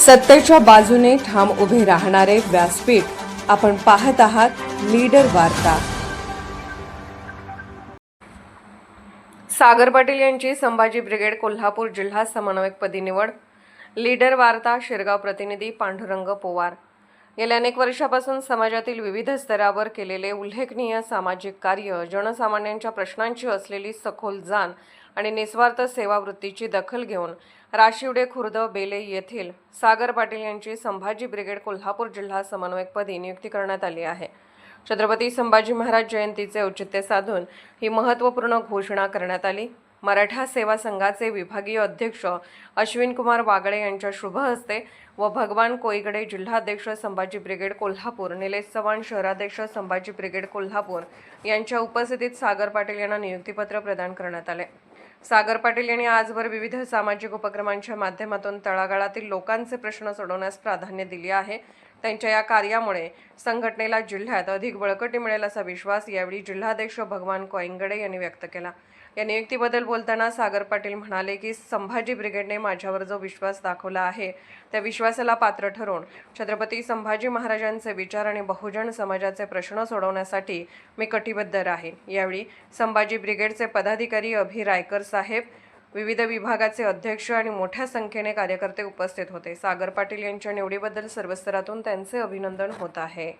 सत्तेच्या बाजूने ठाम उभे राहणारे व्यासपीठ आपण पाहत आहात लीडर वार्ता। सागर पाटील यांची संभाजी ब्रिगेड कोल्हापूर जिल्हा समन्वयकपदी निवड। लीडर वार्ता शिरगाव प्रतिनिधी पांडुरंग पोवार। गेल्या अनेक वर्षापासून समाजातील विविध स्तरावर केलेले उल्लेखनीय सामाजिक कार्य, जनसामान्यांच्या प्रश्नांची असलेली सखोल जाण आणि निस्वार्थ सेवावृत्तीची दखल घेऊन राशिवडे खुर्द बेले येथील सागर पाटील यांची संभाजी ब्रिगेड कोल्हापूर जिल्हा समन्वयकपदी नियुक्ती करण्यात आली आहे। छत्रपती संभाजी महाराज जयंतीचे औचित्य साधून ही महत्त्वपूर्ण घोषणा करण्यात आली। मराठा सेवा संघाचे विभागीय अध्यक्ष अश्विन कुमार वागळे यांच्या शुभ हस्ते व भगवान कोईगडे जिल्हाध्यक्ष संभाजी ब्रिगेड कोल्हापूर, निलेश चव्हाण शहराध्यक्ष संभाजी ब्रिगेड कोल्हापूर यांच्या उपस्थितीत सागर पाटील यांना नियुक्तीपत्र प्रदान करण्यात आले। सागर पाटील यांनी आजवर विविध सामाजिक उपक्रमांच्या माध्यमातून तळागाळातील लोकांचे प्रश्न सोडवण्यास प्राधान्य दिले आहे। त्यांच्या या कार्यामुळे संघटनेला जिल्ह्यात अधिक बळकटी मिळेल असा विश्वास यावेळी जिल्हाध्यक्ष भगवान कोईगडे यांनी व्यक्त केला। या नियुक्तीबद्दल बोलताना सागर पाटील म्हणाले की संभाजी ब्रिगेडने माझ्यावर जो विश्वास दाखवला आहे त्या विश्वासाला पात्र ठरून छत्रपती संभाजी महाराजांचे विचार आणि बहुजन समाजाचे प्रश्न सोडवण्यासाठी मी कटिबद्ध राहीन। यावेळी संभाजी ब्रिगेडचे पदाधिकारी अभि रायकर साहेब, विविध विभागाचे अध्यक्ष आणि मोठ्या संख्येने कार्यकर्ते उपस्थित होते। सागर पाटील यांच्या निवडीबद्दल सर्व स्तरातून त्यांचे अभिनंदन होत आहे।